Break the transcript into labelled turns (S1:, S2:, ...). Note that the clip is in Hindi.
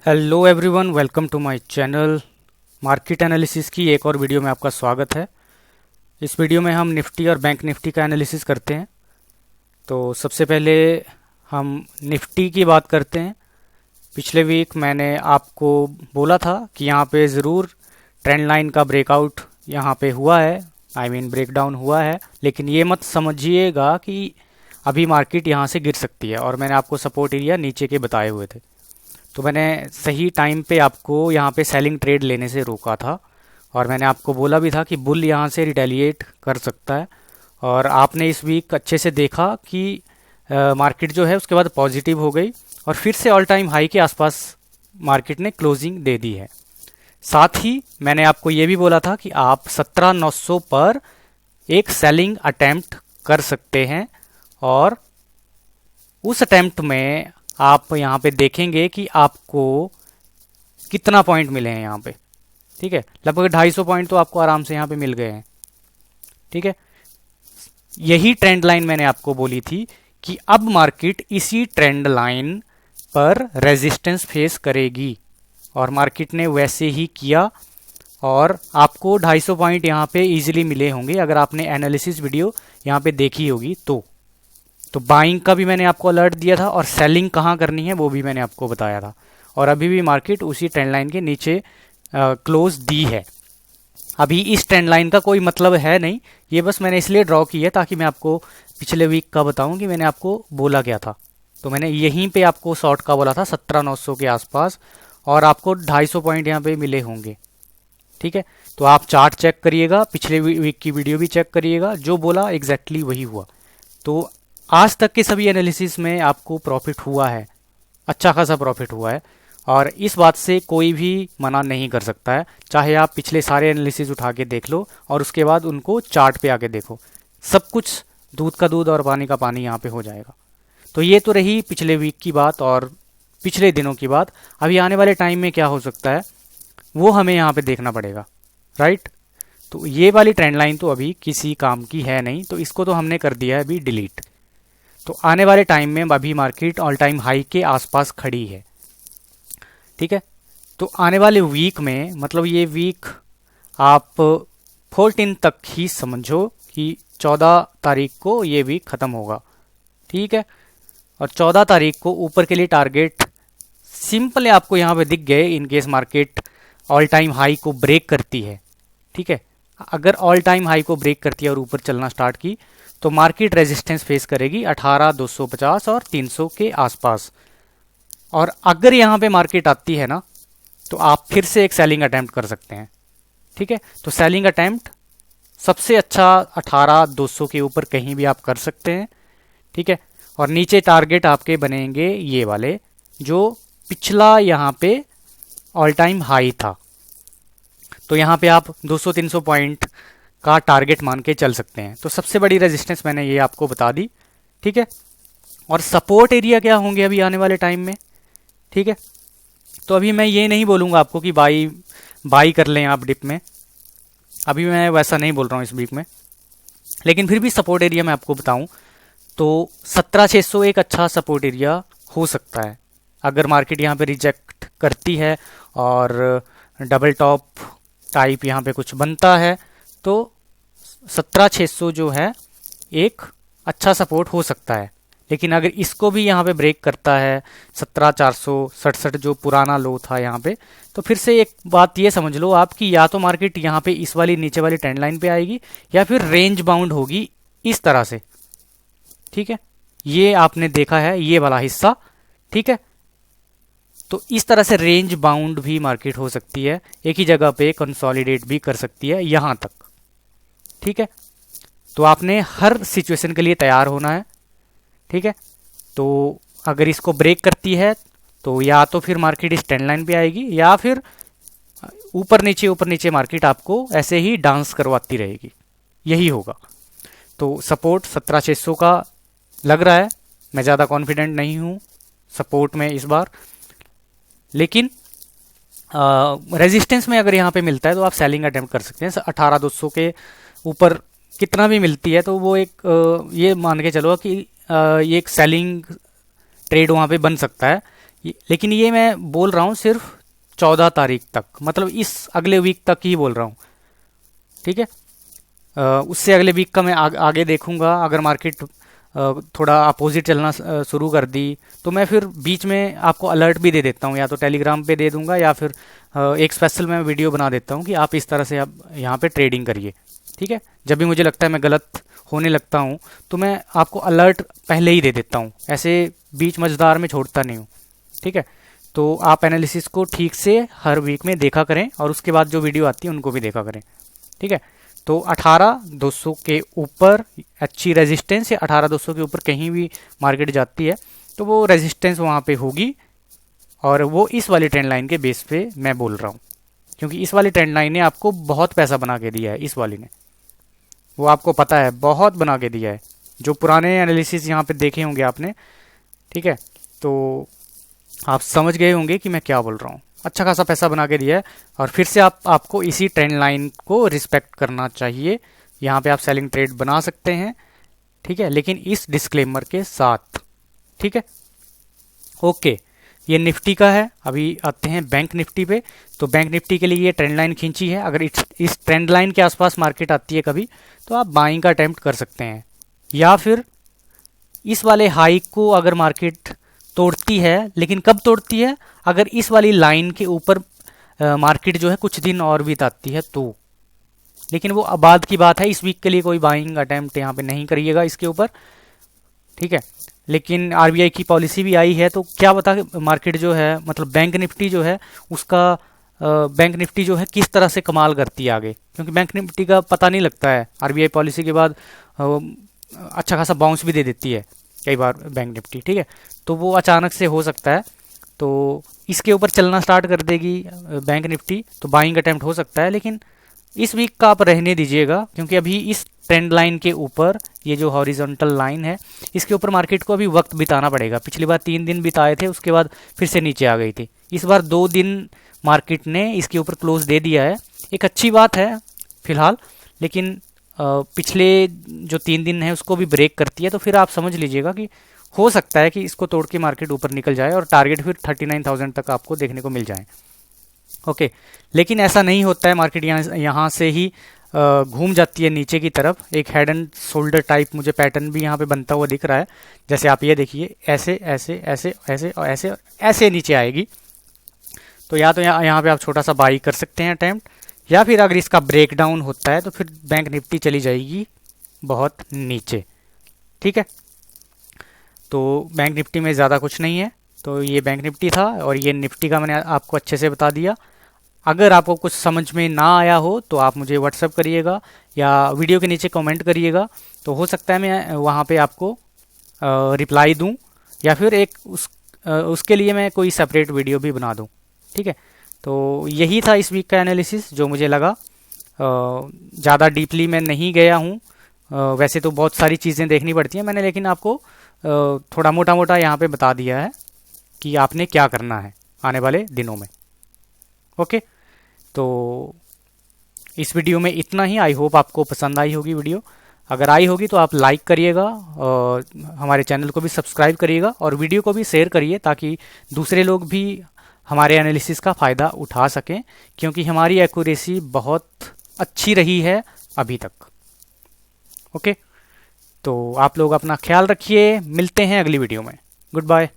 S1: Hello everyone, welcome to my channel. Market analysis की एक और वीडियो में आपका स्वागत है। इस वीडियो में हम निफ्टी और बैंक निफ्टी का एनालिसिस करते हैं। तो सबसे पहले हम निफ्टी की बात करते हैं। पिछले वीक मैंने आपको बोला था कि यहाँ पे ज़रूर ट्रेंड लाइन का ब्रेकआउट यहाँ पे हुआ है, ब्रेकडाउन हुआ है, लेकिन ये मत समझिएगा कि अभी मार्केट यहाँ से गिर सकती है। और मैंने आपको सपोर्ट एरिया नीचे के बताए हुए थे, तो मैंने सही टाइम पे आपको यहाँ पे सेलिंग ट्रेड लेने से रोका था। और मैंने आपको बोला भी था कि बुल यहाँ से रिटेलिएट कर सकता है। और आपने इस वीक अच्छे से देखा कि मार्केट जो है उसके बाद पॉजिटिव हो गई और फिर से ऑल टाइम हाई के आसपास मार्केट ने क्लोजिंग दे दी है। साथ ही मैंने आपको ये भी बोला था कि आप 17,900 पर एक सेलिंग अटेम्प्ट कर सकते हैं। और उस अटेम्प्ट में आप यहाँ पे देखेंगे कि आपको कितना पॉइंट मिले हैं यहाँ पे। ठीक है, लगभग 250 पॉइंट तो आपको आराम से यहाँ पे मिल गए हैं। ठीक है, यही ट्रेंड लाइन मैंने आपको बोली थी कि अब मार्केट इसी ट्रेंड लाइन पर रेजिस्टेंस फेस करेगी, और मार्केट ने वैसे ही किया। और आपको 250 पॉइंट यहाँ पे इजीली मिले होंगे अगर आपने एनालिसिस वीडियो यहाँ पे देखी होगी तो बाइंग का भी मैंने आपको अलर्ट दिया था और सेलिंग कहाँ करनी है वो भी मैंने आपको बताया था। और अभी भी मार्केट उसी ट्रेंड लाइन के नीचे क्लोज दी है। अभी इस ट्रेंड लाइन का कोई मतलब है नहीं, ये बस मैंने इसलिए ड्रॉ की है ताकि मैं आपको पिछले वीक का बताऊं कि मैंने आपको बोला क्या था। तो मैंने यहीं पे आपको शॉर्ट का बोला था 17,900 के आसपास, और आपको 250 पॉइंट यहाँ पे मिले होंगे। ठीक है, तो आप चार्ट चेक करिएगा, पिछले वीक की वीडियो भी चेक करिएगा, जो बोला एग्जैक्टली वही हुआ। तो आज तक के सभी एनालिसिस में आपको प्रॉफिट हुआ है, अच्छा खासा प्रॉफिट हुआ है, और इस बात से कोई भी मना नहीं कर सकता है। चाहे आप पिछले सारे एनालिसिस उठा के देख लो और उसके बाद उनको चार्ट पे आके देखो, सब कुछ दूध का दूध और पानी का पानी यहाँ पे हो जाएगा। तो ये तो रही पिछले वीक की बात और पिछले दिनों की बात। अभी आने वाले टाइम में क्या हो सकता है वो हमें यहाँ पे देखना पड़ेगा, राइट। तो ये वाली ट्रेंड लाइन तो अभी किसी काम की है नहीं, तो इसको तो हमने कर दिया है अभी डिलीट। तो आने वाले टाइम में अभी मार्केट ऑल टाइम हाई के आसपास खड़ी है। ठीक है, तो आने वाले वीक में, मतलब ये वीक आप 14 तक ही समझो कि 14 तारीख को ये वीक खत्म होगा। ठीक है, और 14 तारीख को ऊपर के लिए टारगेट सिंपल आपको यहाँ पे दिख गए in case market all time high को ब्रेक करती है। ठीक है, अगर ऑल टाइम हाई को ब्रेक करती है और ऊपर चलना स्टार्ट की तो मार्केट रेजिस्टेंस फेस करेगी 18,250 और 300 के आसपास। और अगर यहाँ पे मार्केट आती है ना तो आप फिर से एक सेलिंग अटेम्प्ट कर सकते हैं। ठीक है, तो सेलिंग अटेम्प्ट सबसे अच्छा 18,200 के ऊपर कहीं भी आप कर सकते हैं। ठीक है, और नीचे टारगेट आपके बनेंगे ये वाले जो पिछला यहाँ पे ऑल टाइम हाई था। तो यहाँ पे आप 200-300 पॉइंट का टारगेट मान के चल सकते हैं। तो सबसे बड़ी रेजिस्टेंस मैंने ये आपको बता दी। ठीक है, और सपोर्ट एरिया क्या होंगे अभी आने वाले टाइम में। ठीक है, तो अभी मैं ये नहीं बोलूँगा आपको कि बाई कर लें आप डिप में, अभी मैं वैसा नहीं बोल रहा हूँ इस वीक में। लेकिन फिर भी सपोर्ट एरिया मैं आपको बताऊँ तो 17,600 एक अच्छा सपोर्ट एरिया हो सकता है। अगर मार्केट यहाँ पे रिजेक्ट करती है और डबल टॉप टाइप यहाँ पे कुछ बनता है तो 17,600 जो है एक अच्छा सपोर्ट हो सकता है। लेकिन अगर इसको भी यहाँ पे ब्रेक करता है 17,467 जो पुराना लो था यहाँ पे, तो फिर से एक बात ये समझ लो आप कि या तो मार्केट यहाँ पे इस वाली नीचे वाली ट्रेंड लाइन पे आएगी या फिर रेंज बाउंड होगी इस तरह से। ठीक है, ये आपने देखा है ये वाला हिस्सा। ठीक है, तो इस तरह से रेंज बाउंड भी मार्केट हो सकती है, एक ही जगह पे कंसोलिडेट भी कर सकती है यहां तक। ठीक है, तो आपने हर सिचुएशन के लिए तैयार होना है। ठीक है, तो अगर इसको ब्रेक करती है तो या तो फिर मार्केट इस ट्रेंड लाइन पे आएगी या फिर ऊपर नीचे मार्केट आपको ऐसे ही डांस करवाती रहेगी, यही होगा। तो सपोर्ट 17,600 का लग रहा है, मैं ज़्यादा कॉन्फिडेंट नहीं हूं सपोर्ट में इस बार। लेकिन रेजिस्टेंस में अगर यहाँ पे मिलता है तो आप सेलिंग अटेम्प्ट कर सकते हैं। 18,200 के ऊपर कितना भी मिलती है तो वो एक ये मान के चलो कि ये एक सेलिंग ट्रेड वहाँ पे बन सकता है, लेकिन ये मैं बोल रहा हूँ सिर्फ 14 तारीख तक, मतलब इस अगले वीक तक ही बोल रहा हूँ। ठीक है, उससे अगले वीक का मैं आगे देखूंगा। अगर मार्केट थोड़ा अपोजिट चलना शुरू कर दी तो मैं फिर बीच में आपको अलर्ट भी दे देता हूँ, या तो टेलीग्राम पे दे दूंगा या फिर एक स्पेशल मैं वीडियो बना देता हूँ कि आप इस तरह से आप यहाँ पे ट्रेडिंग करिए। ठीक है, जब भी मुझे लगता है मैं गलत होने लगता हूँ तो मैं आपको अलर्ट पहले ही दे देता हूँ, ऐसे बीच मझदार में छोड़ता नहीं हूँ। ठीक है, तो आप एनालिसिस को ठीक से हर वीक में देखा करें और उसके बाद जो वीडियो आती है उनको भी देखा करें। ठीक है, तो 18,200 के ऊपर अच्छी रेजिस्टेंस, या 18,200 के ऊपर कहीं भी मार्केट जाती है तो वो रेजिस्टेंस वहाँ पे होगी, और वो इस वाली ट्रेंड लाइन के बेस पे मैं बोल रहा हूँ, क्योंकि इस वाली ट्रेंड लाइन ने आपको बहुत पैसा बना के दिया है। इस वाली ने, वो आपको पता है, बहुत बना के दिया है। जो पुराने एनालिसिस यहाँ पे देखे होंगे आपने, ठीक है, तो आप समझ गए होंगे कि मैं क्या बोल रहा हूँ। अच्छा खासा पैसा बना के दिया है, और फिर से आपको इसी ट्रेंड लाइन को रिस्पेक्ट करना चाहिए। यहाँ पे आप सेलिंग ट्रेड बना सकते हैं, ठीक है, लेकिन इस डिस्क्लेमर के साथ। ठीक है, ओके, ये निफ्टी का है। अभी आते हैं बैंक निफ्टी पे। तो बैंक निफ्टी के लिए ये ट्रेंड लाइन खींची है। अगर इस ट्रेंड लाइन के आसपास मार्केट आती है कभी, तो आप बाइंग का अटेम्प्ट कर सकते हैं, या फिर इस वाले हाई को अगर मार्केट तोड़ती है, लेकिन कब तोड़ती है, अगर इस वाली लाइन के ऊपर मार्केट जो है कुछ दिन और बिताती है तो। लेकिन वो अब बाद की बात है, इस वीक के लिए कोई बाइंग अटेम्प्ट यहाँ पे नहीं करिएगा इसके ऊपर। ठीक है, लेकिन आरबीआई की पॉलिसी भी आई है, तो क्या बता मार्केट जो है, मतलब बैंक निफ्टी जो है उसका, बैंक निफ्टी जो है किस तरह से कमाल करती है आगे, क्योंकि बैंक निफ्टी का पता नहीं लगता है। आरबीआई पॉलिसी के बाद अच्छा खासा बाउंस भी दे देती है कई बार बैंक निफ्टी। ठीक है, तो वो अचानक से हो सकता है, तो इसके ऊपर चलना स्टार्ट कर देगी बैंक निफ्टी, तो बाइंग अटेम्प्ट हो सकता है। लेकिन इस वीक का आप रहने दीजिएगा, क्योंकि अभी इस ट्रेंड लाइन के ऊपर, ये जो हॉरिजॉन्टल लाइन है, इसके ऊपर मार्केट को अभी वक्त बिताना पड़ेगा। पिछली बार 3 दिन बिताए थे, उसके बाद फिर से नीचे आ गई थी। इस बार 2 दिन मार्केट ने इसके ऊपर क्लोज दे दिया है, एक अच्छी बात है फिलहाल। लेकिन पिछले जो 3 दिन है उसको भी ब्रेक करती है, तो फिर आप समझ लीजिएगा कि हो सकता है कि इसको तोड़ के मार्केट ऊपर निकल जाए और टारगेट फिर 39,000 तक आपको देखने को मिल जाए। ओके, लेकिन ऐसा नहीं होता है। मार्केट यहाँ से ही घूम जाती है नीचे की तरफ। एक हेड एंड शोल्डर टाइप मुझे पैटर्न भी यहाँ पे बनता हुआ दिख रहा है। जैसे आप ये देखिए, ऐसे ऐसे ऐसे ऐसे और ऐसे ऐसे नीचे आएगी, तो या तो यहाँ पे आप छोटा सा बाई कर सकते हैं अटेम्प्ट, या फिर अगर इसका ब्रेकडाउन होता है तो फिर बैंक निफ्टी चली जाएगी बहुत नीचे। ठीक है, तो बैंक निफ्टी में ज़्यादा कुछ नहीं है। तो ये बैंक निफ्टी था, और ये निफ्टी का मैंने आपको अच्छे से बता दिया। अगर आपको कुछ समझ में ना आया हो तो आप मुझे व्हाट्सअप करिएगा या वीडियो के नीचे कमेंट करिएगा, तो हो सकता है मैं वहाँ पे आपको रिप्लाई दूँ, या फिर उसके लिए मैं कोई सेपरेट वीडियो भी बना दूँ। ठीक है, तो यही था इस वीक का एनालिसिस जो मुझे लगा। ज़्यादा डीपली मैं नहीं गया हूँ, वैसे तो बहुत सारी चीज़ें देखनी पड़ती हैं मैंने, लेकिन आपको थोड़ा मोटा मोटा यहाँ पे बता दिया है कि आपने क्या करना है आने वाले दिनों में। ओके, तो इस वीडियो में इतना ही। आई होप आपको पसंद आई होगी वीडियो। अगर आई होगी तो आप लाइक करिएगा, और हमारे चैनल को भी सब्सक्राइब करिएगा, और वीडियो को भी शेयर करिए ताकि दूसरे लोग भी हमारे एनालिसिस का फ़ायदा उठा सकें, क्योंकि हमारी एक्यूरेसी बहुत अच्छी रही है अभी तक। ओके, तो आप लोग अपना ख्याल रखिए, मिलते हैं अगली वीडियो में। Good bye.